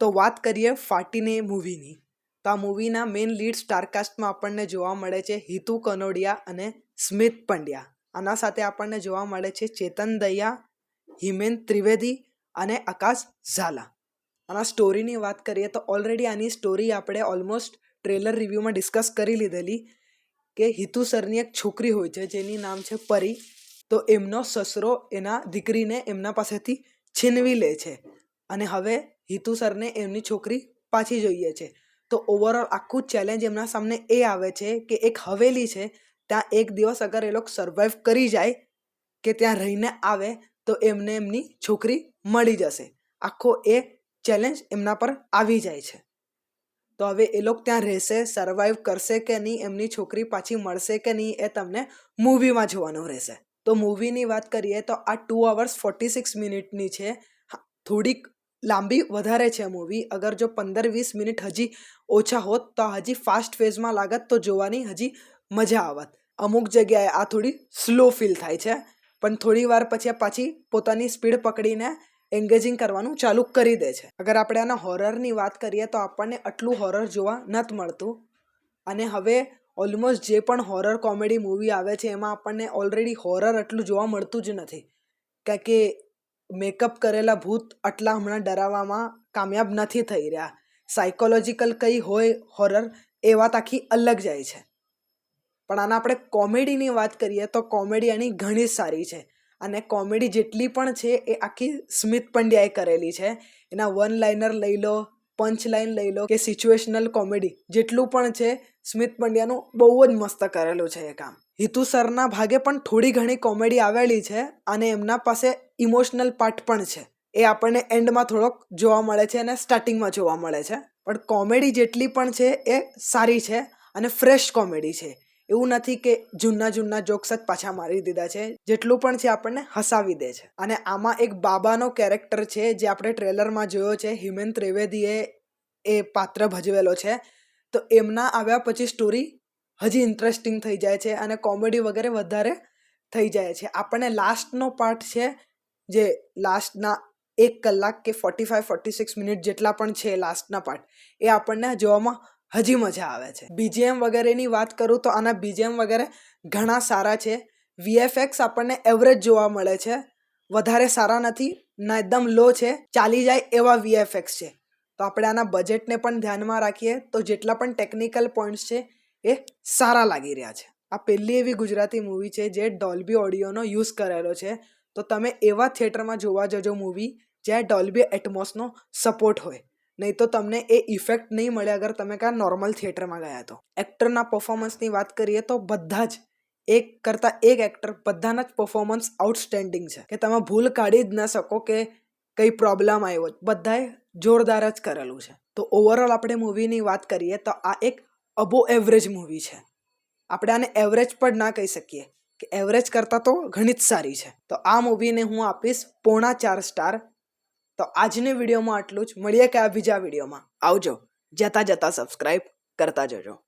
તો વાત કરીએ ફાટીને મૂવીની. તો આ મૂવીના મેઇન લીડ સ્ટારકાસ્ટમાં આપણને જોવા મળે છે હિતુ કનોડિયા અને સ્મિત પંડ્યા. આના સાથે આપણને જોવા મળે છે ચેતન દહિયા, હિમેન ત્રિવેદી અને આકાશ ઝાલા. આના સ્ટોરીની વાત કરીએ તો ઓલરેડી આની સ્ટોરી આપણે ઓલમોસ્ટ ટ્રેલર રિવ્યૂમાં ડિસ્કસ કરી લીધેલી કે હિતુ સરની એક છોકરી હોય છે જેની નામ છે પરી. તો એમનો સસરો એના દીકરીને એમના પાસેથી છીનવી લે છે અને હવે હિતુ સરને એમની છોકરી પાછી જોઈએ છે. તો ઓવરઓલ આખું ચેલેન્જ એમના સામે એ આવે છે કે એક હવેલી છે, ત્યાં એક દિવસ અગર એ લોકો સર્વાઈવ કરી જાય કે ત્યાં રહીને આવે તો એમને એમની છોકરી મળી જશે. આખો એ ચેલેન્જ એમના પર આવી જાય છે. તો હવે એ લોકો ત્યાં રહેશે, સર્વાઈવ કરશે કે નહીં, એમની છોકરી પાછી મળશે કે નહીં, એ તમને મૂવીમાં જોવાનું રહેશે. તો મૂવીની વાત કરીએ તો આ 2 hours 46 મિનિટની છે. થોડીક લાંબી વધારે છે મૂવી. અગર જો 15-20 મિનિટ હજી ઓછા હોત તો હજી ફાસ્ટ ફેઝમાં લાગત તો જોવાની હજી મજા આવત. અમુક જગ્યાએ આ થોડી સ્લો ફીલ થાય છે, પણ થોડી વાર પછી આ પાછી પોતાની સ્પીડ પકડીને એન્ગેજિંગ કરવાનું ચાલુ કરી દે છે. અગર આપણે આના હોરરની વાત કરીએ તો આપણને આટલું હોરર જોવા નથી મળતું. અને હવે ઓલમોસ્ટ જે પણ હોરર કોમેડી મૂવી આવે છે એમાં આપણને ઓલરેડી હોરર એટલું જોવા મળતું જ નથી, કારણ કે મેકઅપ કરેલા ભૂત આટલા હમણાં ડરાવવામાં કામયાબ નથી થઈ રહ્યા. સાયકોલોજીકલ કંઈ હોય હોરર એ વાત આખી અલગ જાય છે. પણ આના આપણે કોમેડીની વાત કરીએ તો કોમેડી આની ઘણી સારી છે. અને કોમેડી જેટલી પણ છે એ આખી સ્મિત પંડ્યાએ કરેલી છે. એના વન લાઇનર લઈ લો, પંચ લાઇન લઈ લો કે સિચ્યુએશનલ કોમેડી જેટલું પણ છે, સ્મિત પંડ્યાનું બહુ જ મસ્ત કરેલું છે એ કામ. હિતુ સરના ભાગે પણ થોડી ઘણી કોમેડી આવેલી છે અને એમના પાસે ઇમોશનલ પાર્ટ પણ છે. એ આપણને એન્ડમાં થોડોક જોવા મળે છે અને સ્ટાર્ટિંગમાં જોવા મળે છે. પણ કોમેડી જેટલી પણ છે એ સારી છે અને ફ્રેશ કોમેડી છે. એવું નથી કે જૂના જોક્સ જ પાછા મારી દીધા છે. જેટલું પણ છે આપણને હસાવી દે છે. અને આમાં એક બાબાનો કેરેક્ટર છે જે આપણે ટ્રેલરમાં જોયો છે. હિમેન ત્રિવેદીએ એ પાત્ર ભજવેલો છે. તો એમના આવ્યા પછી સ્ટોરી હજી ઇન્ટરેસ્ટિંગ થઈ જાય છે અને કોમેડી વગેરે વધારે થઈ જાય છે. આપણને લાસ્ટનો પાર્ટ છે, જે લાસ્ટના 1 કલાક કે 45-46 મિનિટ જેટલા પણ છે લાસ્ટના પાર્ટ, એ આપણને જોવામાં હજી મજા આવે છે. બીજીએમ વગેરેની વાત કરું તો આના બીજીએમ વગેરે ઘણા સારા છે. વીએફએક્સ આપણને એવરેજ જોવા મળે છે, વધારે સારા નથી, ના એકદમ લો છે, ચાલી જાય એવા વીએફએક્સ છે. તો આપણે આના બજેટને પણ ધ્યાનમાં રાખીએ તો જેટલા પણ ટેકનિકલ પોઈન્ટ્સ છે એ સારા લાગી રહ્યા છે. આ પહેલી એવી ગુજરાતી મૂવી છે જે ડોલ્બી ઓડિયોનો યુઝ કરેલો છે. તો તમે એવા થિયેટરમાં જોવા જજો મૂવી જ્યાં ડોલ્બી એટમોસનો સપોર્ટ હોય, નહીં તો તમને એ ઇફેક્ટ નહીં મળે અગર તમે કાં નોર્મલ થિયેટરમાં ગયા તો. એક્ટરના પરફોર્મન્સની વાત કરીએ તો બધા જ એક કરતાં એક એક્ટર બધાના જ પરફોર્મન્સ આઉટસ્ટેન્ડિંગ છે, કે તમે ભૂલ કાઢી જ ન શકો કે કંઈ પ્રોબ્લેમ આવ્યો. બધાએ જોરદાર જ કરેલું છે. તો ઓવરઓલ આપણે મૂવીની વાત કરીએ તો આ એક અબો એવરેજ મૂવી છે. આપણે આને એવરેજ પણ ના કહી શકીએ, કે એવરેજ કરતાં તો ઘણી જ સારી છે. તો આ મૂવીને હું આપીશ 4.5 સ્ટાર. તો આજની વિડીયોમાં આટલું જ. મળીએ કે આ બીજા વિડીયોમાં. આવજો. જતા સબસ્ક્રાઈબ કરતા જજો.